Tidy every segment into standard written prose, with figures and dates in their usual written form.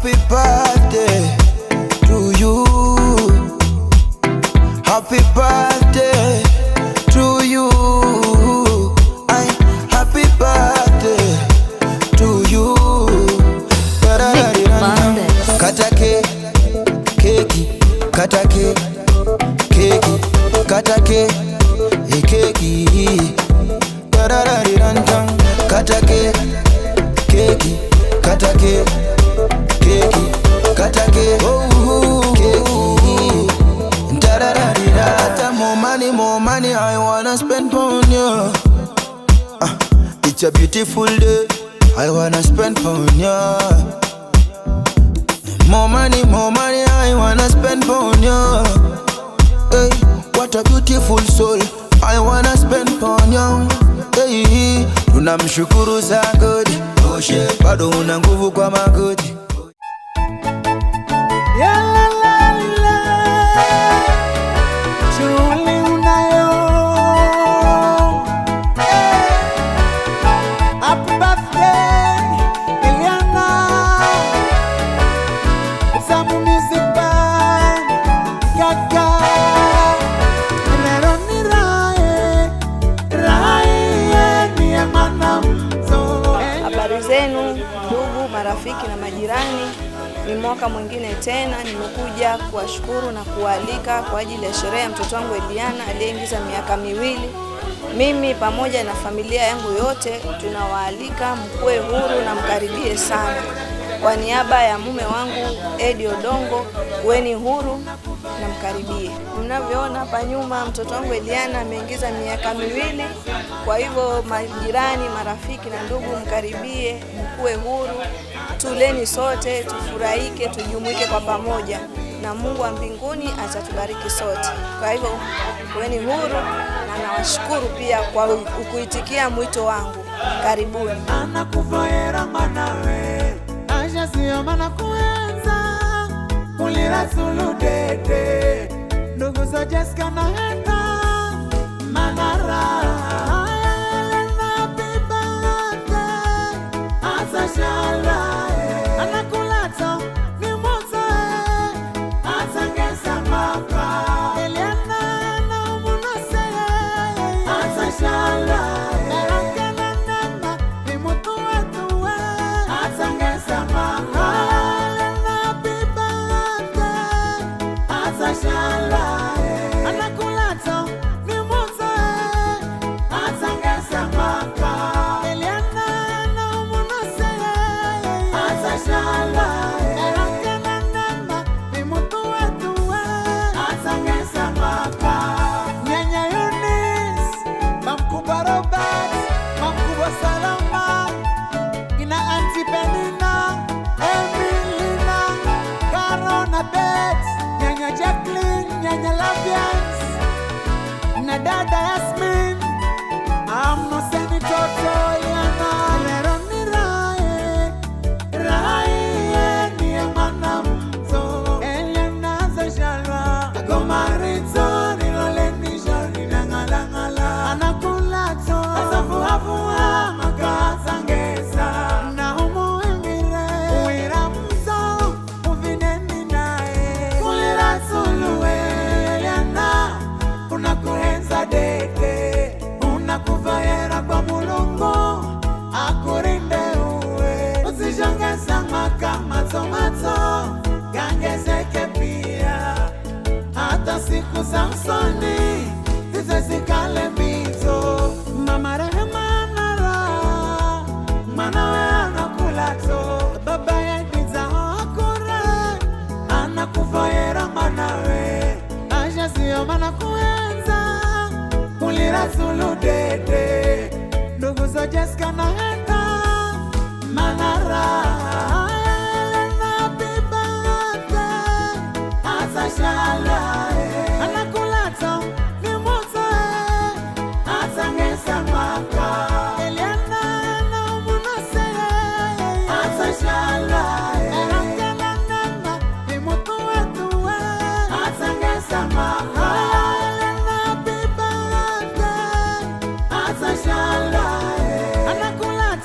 Happy birthday to you. Happy birthday to you. Happy birthday to you. Kata keki, kata keki, kata keki, keki. Kata keki, kata keki, kata keki. More money, I wanna spend on you. It's a beautiful day, I wanna spend on you. More money, I wanna spend on you. Hey, what a beautiful soul, I wanna spend on you. Hey, tunamshukuru za God, bado una nguvu kwa magoti. Zenu ndugu, marafiki na majirani, ni mwaka mwingine tena nimekuja kuwashukuru na kualika kwa ajili ya sherehe ya mtoto wangu Eliana aliyeingiza miaka 2. Mimi pamoja na familia yangu yote tunawaalika mkuwe huru na mkaribie sana. Kwa niaba ya mume wangu Edi Odongo, kuweni huru na mkaribie. Mnavyoona hapa nyuma, mtoto wangu Eliana ameingiza miaka 2. Kwa hivyo majirani, marafiki na ndugu, mkaribie, mkuwe huru, tuleni sote, tufurahike, tujumuike kwa pamoja, na Mungu wa mbinguni atatubariki sote. Kwa hivyo kuweni huru, na nawashukuru pia kwa kuitikia mwito wangu. Karibuni. Anakufaera manawe, aja siyo mana kuenza, ulira sulu dede, ndugu za Jessica na Henda, manara. Dada Yasmin, I'm no seni toto yana. Lero ni rae ni emana mto. Eliana za shalwa, agomarito ni lole ni jari ngala. Anakulato, asafuafua makazangeza. Na humo emire, uira mto, uvineni nae. Kulira suluwe, Eliana, unakuhenza dede, unakuvaera kwa mulungu, akurinde uwe. Usijongeza mato, gangezeke pia. Hata siku Samsoni, zizezikale mito. Mama rehema nara, manawe anakulato. Baba yediza akure, anakuvaera manawe. Aja siyo mana kuenza, ulira sulu dede, ndugu za Jessica na Henda, manara. Happy birthday, atashala, anakulato, ni moto, atangesa maka. Eliana na umunase, atashala, ni moto wetu, atangesa maka. Anakula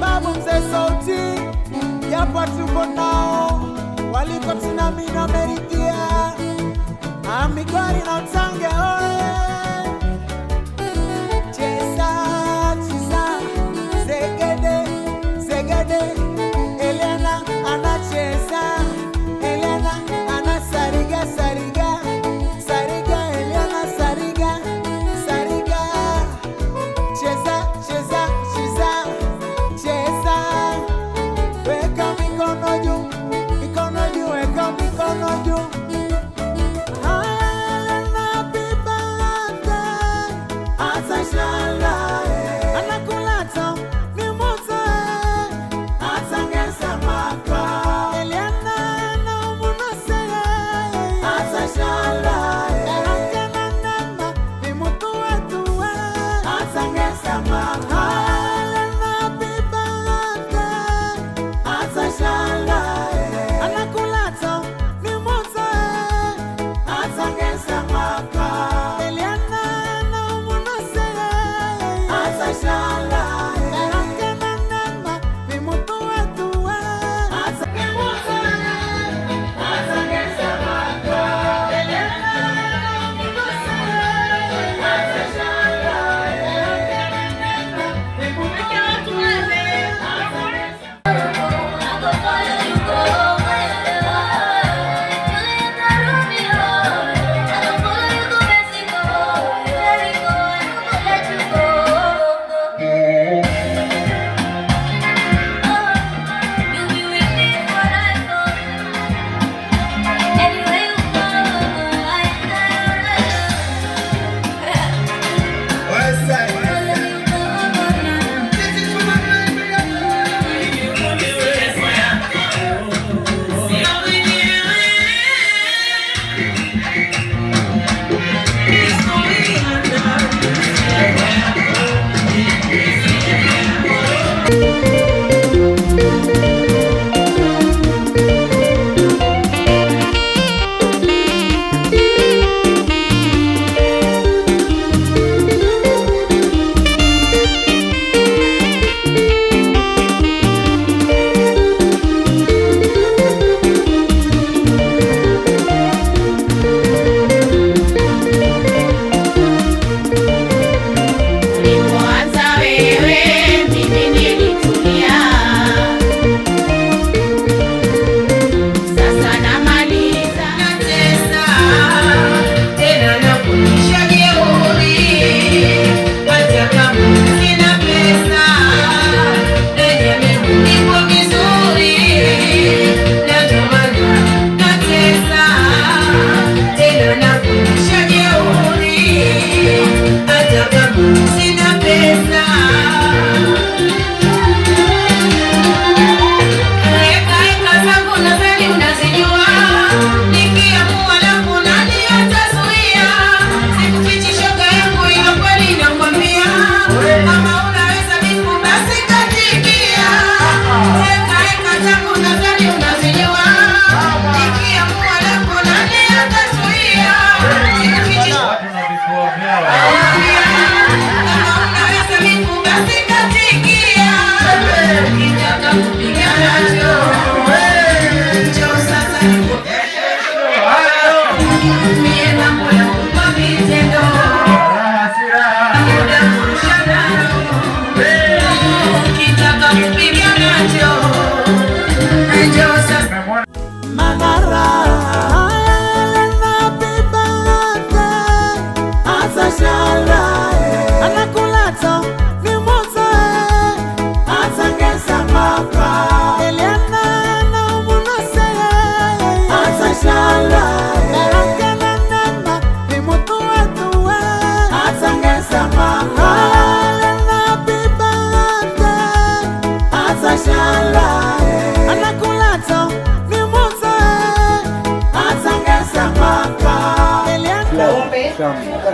babu mzee Sauti, japo tuko nao waliko tunamini wameridhia. Migori na Utange oye, cheza cheza, zegede zegede, Eliana anacheza, Eliana anasariga sariga sariga, Eliana sariga sariga, cheza cheza cheza cheza, weka mikono juu, weka mikono juu.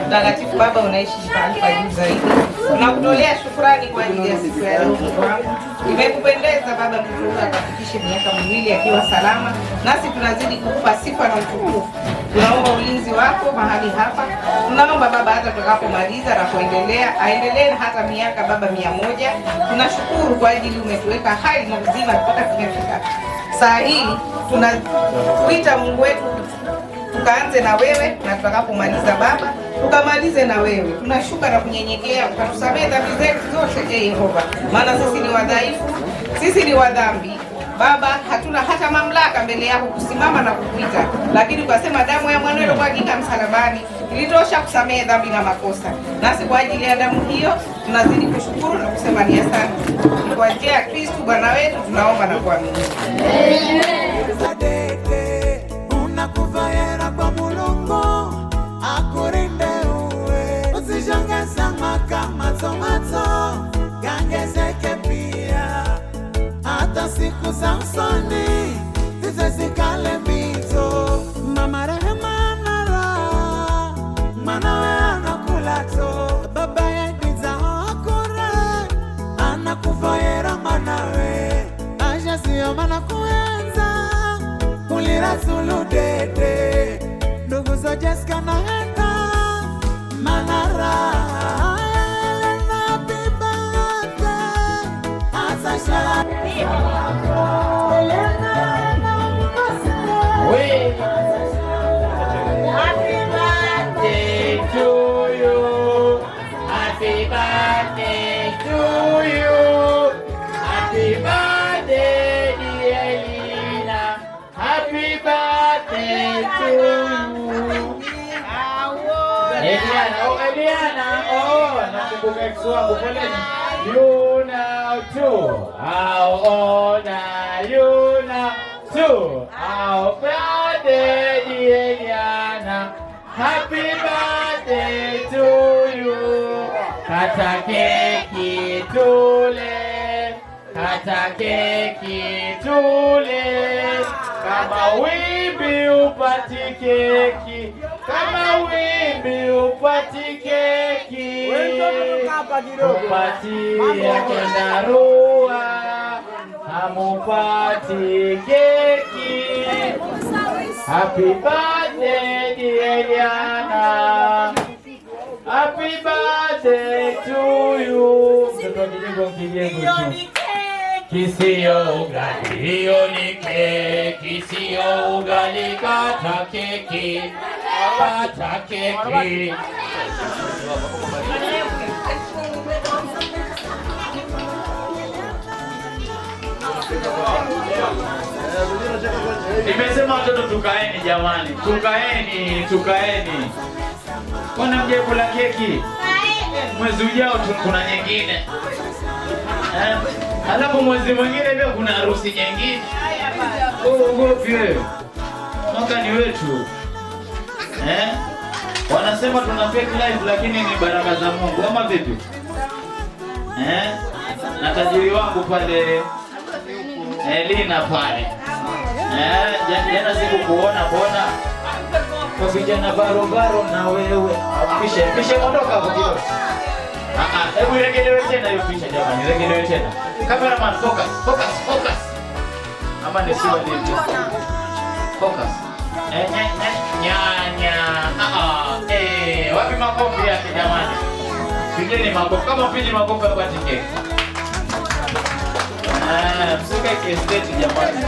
Mtakatifu Baba unaishi taarifa juu zaidi. Tunakutolea shukrani kwa ajili ya siku ya leo. Imekupendeza baba mtoto huyu akafikishe miaka 2 akiwa salama, nasi tunazidi kukupa sifa na utukufu. Tunaomba ulinzi wako mahali hapa. Tunaomba baba hata tutakapomaliza na kuendelea, aendelee hata miaka baba 100. Tunashukuru kwa ajili umetuweka hai na uzima mpaka tumefika saa hii. Tunakuita Mungu wetu, tukaanze na wewe na tutakapomaliza baba tukamalize na wewe. Tunashuka na kunyenyekea, ukatusamehe dhambi zetu zote Yehova, maana sisi ni wadhaifu, sisi ni wadhambi Baba, hatuna hata mamlaka mbele yako kusimama na kukuita, lakini ukasema damu ya mwanao iliyomwagika msalabani ilitosha kusamehe dhambi na makosa. Nasi kwa ajili ya damu hiyo tunazidi kushukuru na kusema ni asante. Kwa njia ya Kristo Bwana wetu tunaomba na kuamini. Unakuvayera kwa Mulungu akurinde uwe, usishongeza makamato gangezeke pia, hata siku za usoni zizezikale mito. Mama Rehema nara mwanawe anakula to, baba yediza akure anakuvayera mwanawe, aja siyo mana kuenza kulira zulu dede, ndugu za Jessica na Henda manara happy birthday Asasha. Happy birthday to you. Happy birthday to you. Happy birthday, dear Lina. Happy birthday to you. Eliana, nakumbuka ex wangu, poleni. You now too. How old are you now too? How birthday, dear Eliana. Happy birthday to you. Kata keki tule, kata keki tule. Kama wimbi upati keki, kama wimbi upati keki, upati ya kendarua, hamupati keki. Happy birthday dear Eliana, happy birthday to you. Mtoto kijengo kijengo tu. Kisio ugali, hiyo ni keki. Kisio ugali, kata keki, kata keki. Nimesema watoto tukaeni jamani, tukaeni. Mbona mje kula keki? Mwezi ujao kuna nyingine. Alafu mwezi mwingine pia kuna harusi nyingine. Uogopi wewe. Mwaka ni wetu. Wanasema tuna fake life lakini ni baraka za Mungu. Ama vipi? Na tajiri wangu pale Lina pale. Jana siku kuona mbona kwa vijana baro na wewe. Pishe ondoka hapo kidogo. Hebu regelewe tena hiyo picha jamani, regelewe tena. Cameraman focus. Ama ni siwa ndio. Focus. Nyanya. Wapi makofi yake jamani? Pigeni makofi. Kama pigi makofi kwa tiketi. Msike kesteti jamani.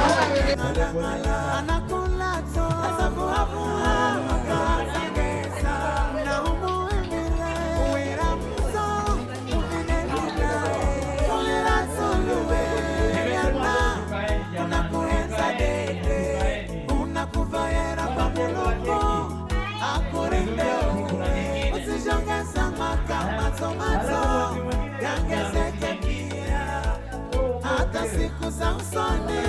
Hata siku za usoni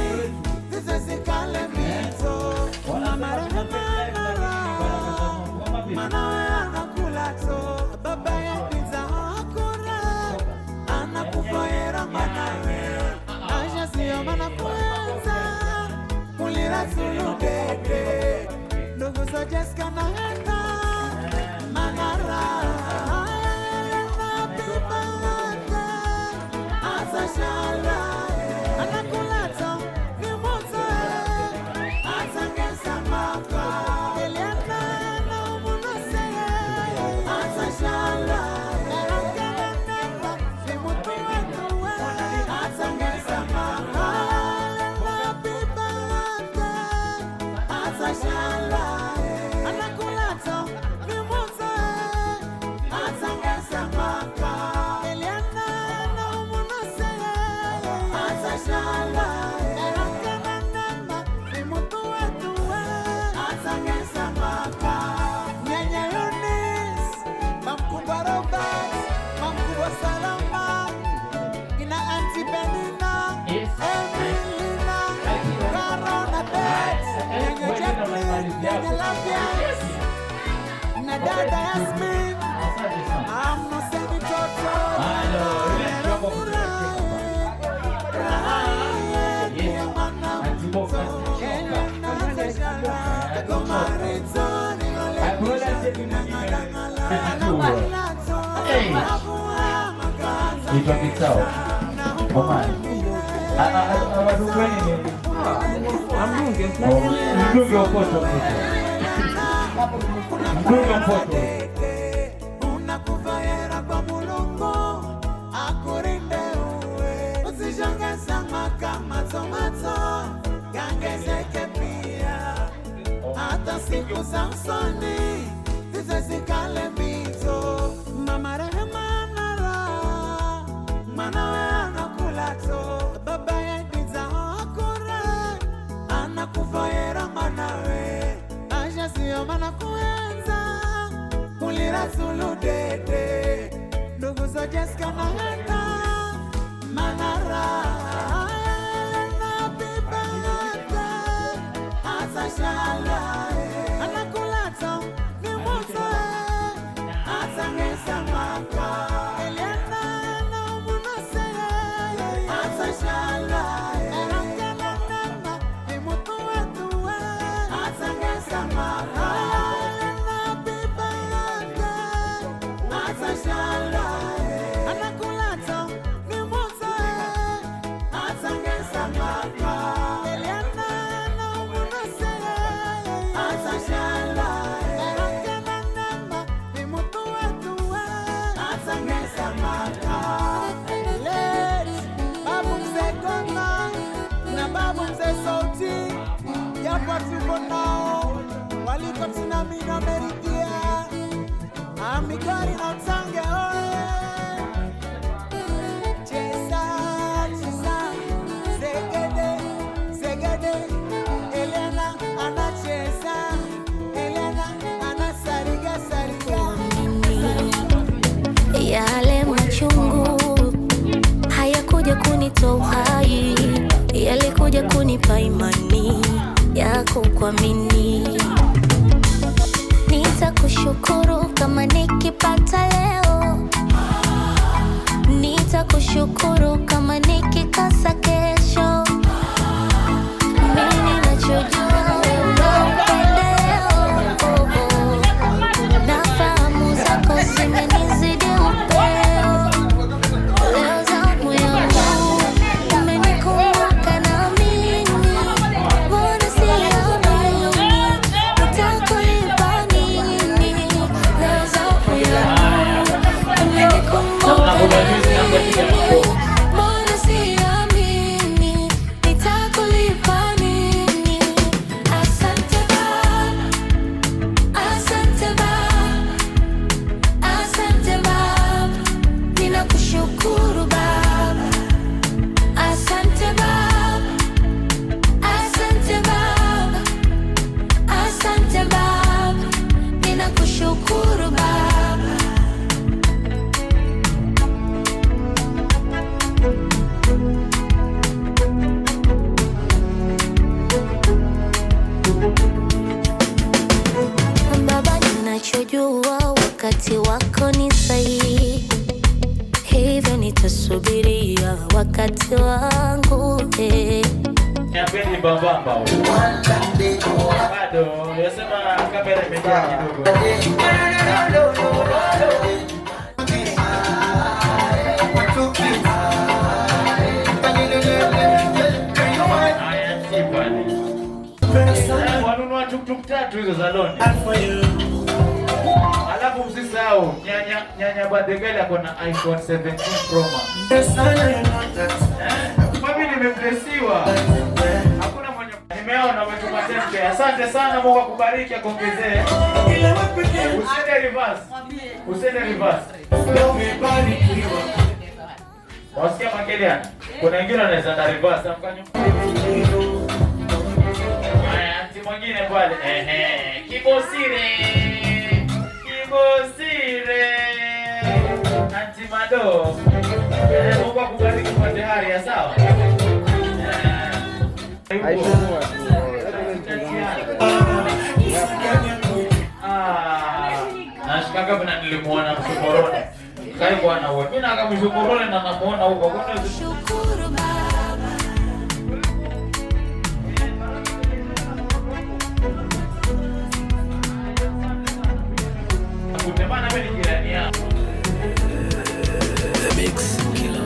zizezikale mito. Mama Rehema nara mwanawe anakula to, baba yediza akure anakuvayera mwanawe, aja siyo mana kuenza kulira zulu dede, ndugu za Jessica na Henda manara happy birthday Asasha. Dada Yasmin, amno seni toto. Itu kicau. Omai. Adukwani ni. Mdunge foto. Mdunge foto. Unakuvaera kwa mulungu akurinde uwe. Usishangae sana kama tomato gangezeke pia. Hata siku za usoni zizikale mbizo. Mama Rehema nara mwanawe anakula to. Baba yediza akure anakuvaera mwanawe. Aisha siyo mana kuenza kulira zulu dede. Ndugu za Jessica na Hana manara na bibelete asa shala anakula to ni moto asa ngesa maka Eliana na munose asa shala erakana nana ni moto wetu asa ngesa maka na bibelete asa shala anakula to ni moto asa ngesa maka Eliana na munose asa shala erakana nana ni moto wetu asa ngesa maka Lady babu mzee Goma na babu mzee Sauti yapo tuko nao waliko tsunami na Meridia Amigari na Utange oye Chesa chesa Zegede Zegede Eliana anacheza Eliana anasariga sariga Yale machungu hayakuja kunitoa uhai, yalikuja kunipa imani ya kukuamini. Nitakushukuru kama nikipata leo, nitakushukuru kama nikikosa kesho. Mimi nachojua wewe upendeleo, nafahamu zako zimenizidi upeo. Leo zamu yangu umenikumbuka na mimi, mbona siamini nitakulipa nini? Leo zamu yangu umenikumbuka na mimi, mbona siamini nitakulipa nini? Asante Baba, asante Baba, asante Baba, ninakushukuru Baba. Asante Baba, asante Baba, asante Baba, ninakushukuru Baba. Baba, ninachojua wakati wako ni sahihi, hivyo nitasubiria wakati wangu. Niambieni bambamba. Bado, yasema kamera imejaa kidogo. Haya, sipani. Wanunua tuk-tuk tatu hizo za Loni. Alafu msisahau nyanya Badegele ako na iPhone 17 Pro Max. Mimi nimeblesiwa. Hakuna mwenye nimeona umetuma tempe. Asante sana, Mungu akubariki akuongezee. Usende reverse. Usende reverse. Wasikia Makeliana? Kuna wengine wanaweza na reverse amkanyo. Haya, anti mwingine pale. Kibosire. Kibosire. Anti Mado. Mungu akubariki kwa tehari ya sawa. kabla nilimuona Mshomoroni. Kai bwana wewe. Mimi na kama Mshomoroni na namuona huko. Shukuru Baba. Kutemana mimi ni jirani yako. The Mix Killer.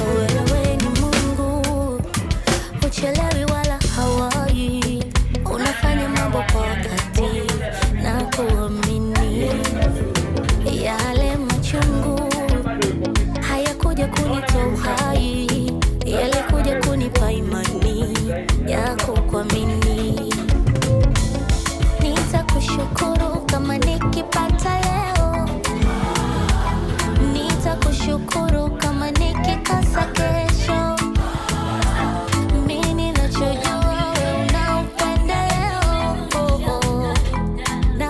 Wewe ni Mungu, uchelewi wala hawai, unafanya mambo kwa wakati na kuamini. Yale machungu hayakuja kunitoa uhai, yalikuja kunipa imani ya kukuamini. Nitakushukuru kama nikipata leo, nitakushukuru kama nikikosa kesho. Mimi ninachojua wewe una upendeleo.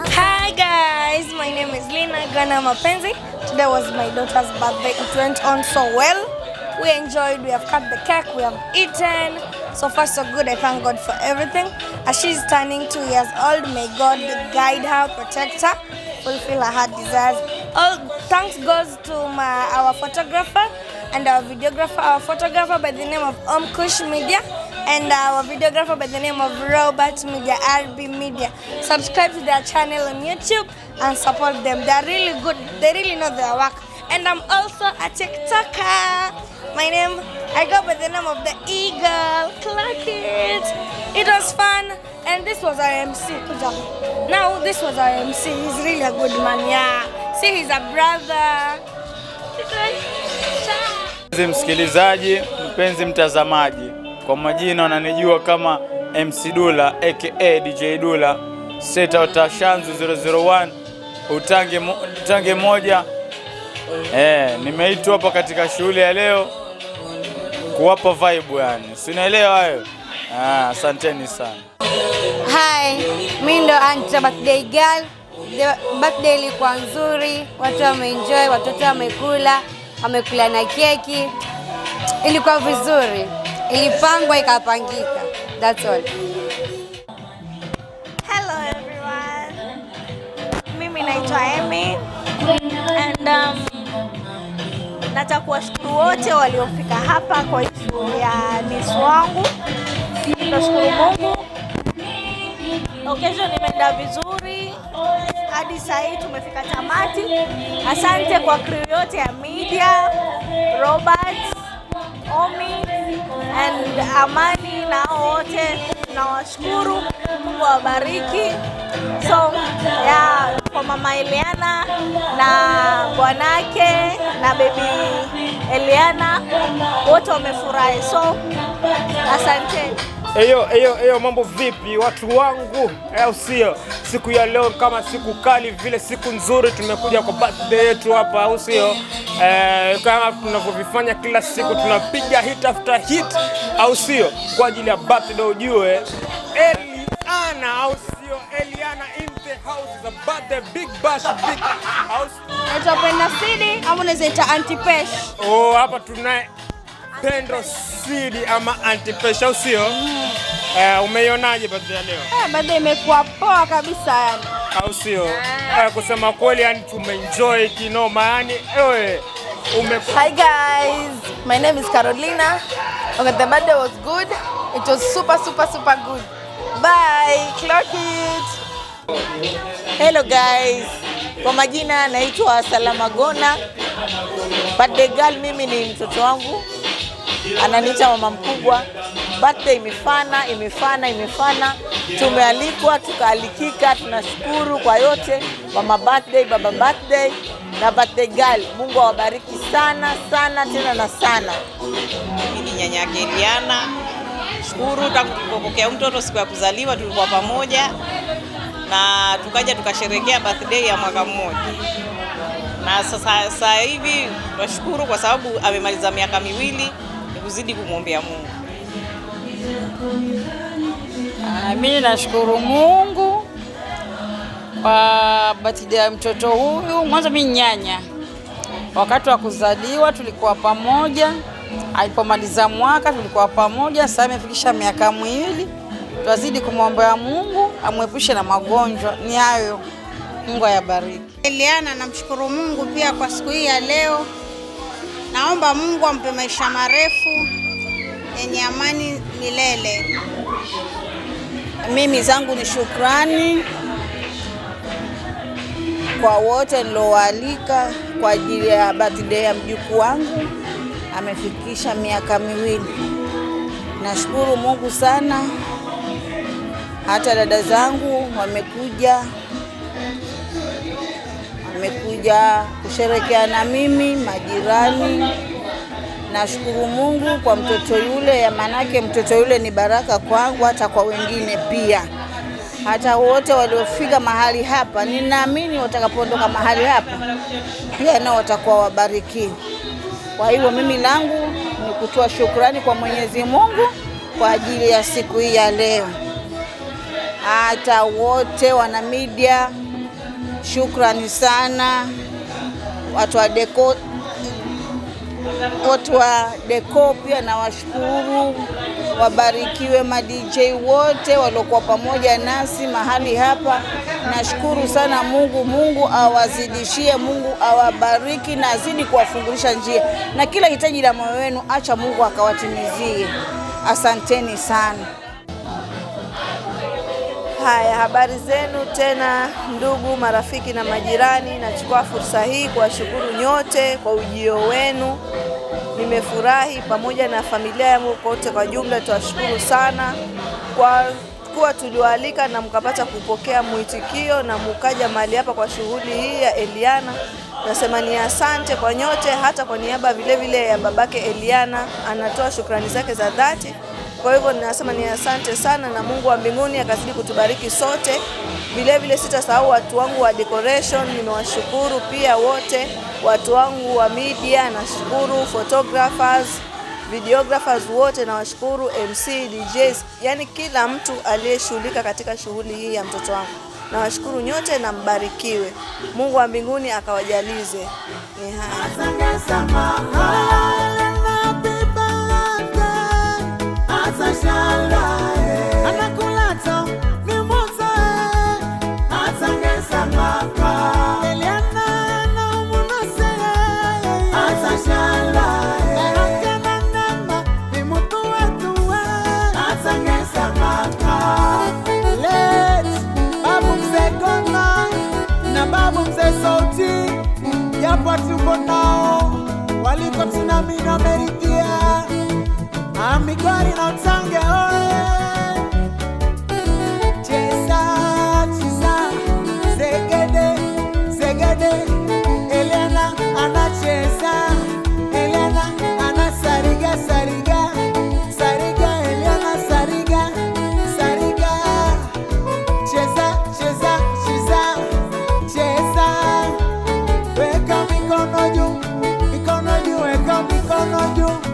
Hi guys, my name is Lina Gana Mapenzi. Today was my daughter's birthday. It went on so well. We enjoyed, we have cut the cake, we have eaten. So far so good, I thank God for everything. As she's turning 2 years old, may God guide her, protect her, fulfill her heart desires. All thanks goes to our photographer and our videographer. Our photographer by the name of Kush Media and our videographer by the name of Robert Media, RB Media. Subscribe to their channel on YouTube and support them. They're really good. They really know their work. And I'm also a TikToker. My name, I go by the name of the Eagle. Clock it. It was fun. And this was our MC. Now this was our MC. He's really a good man. Yeah. See, he's a brother. Mpenzi msikilizaji, mpenzi mtazamaji, kwa majina wananijua kama MC Dula aka DJ Dula, Seta Utashanzu 001 utange moja. Nimeitwa hapa katika shughuli ya leo kuwapa vibe yani. Sinaelewa hayo. Asanteni sana. Hi, mimi ndo Anta birthday girl. Birthday ilikuwa nzuri, watu wameenjoy, watoto wamekula na keki. Ilikuwa vizuri. Ilipangwa ikapangika. That's all. Hello everyone. Mimi naitwa Amy and nataka kuwashukuru wote waliofika hapa kwa shughuli ya nisu wangu. Nashukuru Mungu. Occasion imeenda vizuri. Hadi sasa hivi tumefika tamati. Asante kwa crew yote ya media, Robert, Omi and Amani na wote nawashukuru. Mungu awabariki. So, kwa mama Eliana na bwanake na baby Eliana wote wamefurahi. So, asante. Eyo mambo vipi watu wangu? Sio siku ya leo kama siku kali vile, siku nzuri, tumekuja kwa birthday yetu hapa, au sio? Kama tunavyofanya kila siku, tunapiga hit after hit, au sio? Kwa ajili ya birthday ujue Eliana, au sio? Eliana in the house is a birthday, big bash, big house. Natapenda Sidi ama unaita Antipesh. Hapa tunaye Pendo Sidi ama Antipesh, au sio? Umeionaje birthday leo? Birthday imekuwa poa kabisa yani. Au sio? Kusema kweli yani tumeenjoy kinoma yani. Hi guys, my name is Carolina. Okay, the birthday was good. It was super good. Bye, clock it. Hello guys. Kwa majina naitwa Salama Gona. Birthday girl mimi ni mtoto wangu. Ananiita mama mkubwa. Birthday imefana. Tumealikwa, tukaalikika, tunashukuru kwa yote. Mama birthday, baba birthday na birthday girl. Mungu awabariki sana tena na sana. Mimi ni nyanya Eliana. Shukuru tangu tulipokea mtoto siku ya kuzaliwa tulikuwa pamoja na tukaja tukasherehekea birthday ya mwaka mmoja. Na sasa hivi tunashukuru kwa sababu amemaliza miaka 2, nikuzidi kumwombea Mungu. Mimi nashukuru Mungu kwa birthday ya mtoto huyu. Mwanzo mimi nyanya. Wakati wa kuzaliwa tulikuwa pamoja. Alipomaliza mwaka tulikuwa pamoja. Sasa amefikisha miaka 2. Twazidi kumwombea Mungu amwepushe na magonjwa. Ni hayo. Mungu ayabariki. Eliana, namshukuru Mungu pia kwa siku hii ya leo. Naomba Mungu ampe maisha marefu yenye amani milele. Mimi zangu ni shukrani kwa wote nilowaalika kwa ajili ya birthday ya mjukuu wangu. Amefikisha miaka 2. Nashukuru Mungu sana. Hata dada zangu wamekuja kusherehekea na mimi, majirani. Nashukuru Mungu kwa mtoto yule, ya manake mtoto yule ni baraka kwangu, hata kwa wengine pia. Hata wote waliofika mahali hapa, ninaamini watakapoondoka mahali hapa pia nao watakuwa wabariki. Kwa hivyo mimi langu ni kutoa shukrani kwa Mwenyezi Mungu kwa ajili ya siku hii ya leo. Hata wote wana media, shukrani sana. Watu wa deko pia na washukuru, wabarikiwe ma DJ wote waliokuwa pamoja nasi mahali hapa. Nashukuru sana Mungu. Mungu awazidishie, Mungu awabariki na azidi kuwafungulisha njia, na kila hitaji la moyo wenu acha Mungu akawatimizie. Asanteni sana. Haya, habari zenu tena ndugu, marafiki na majirani. Nachukua fursa hii kuwashukuru nyote kwa ujio wenu. Nimefurahi pamoja na familia yangu kote kwa jumla. Tuwashukuru sana kwa kuwa tuliwaalika na mkapata kupokea mwitikio na mkaja mahali hapa kwa shughuli hii ya Eliana. Nasema ni asante kwa nyote, hata kwa niaba vile vile ya babake Eliana anatoa shukrani zake za dhati. Kwa hivyo ninasema ni asante sana, na Mungu wa mbinguni akazidi kutubariki sote. Vile vile sitasahau watu wangu wa decoration, nimewashukuru pia wote. Watu wangu wa media nashukuru, photographers, videographers wote nawashukuru, MC, DJs, yani kila mtu aliyeshughulika katika shughuli hii ya mtoto wangu. Nawashukuru nyote na mbarikiwe. Mungu wa mbinguni akawajalize. Ni haya. Japo tuko nao waliko tunamini Amerikia Amigori na Utange oe Cheza, cheza, zegede, zegede Eliana anacheza, Eliana anasariga, sariga, sariga, Eliana sariga, sariga Cheza, cheza, cheza, cheza Weka mikono juu, weka mikono juu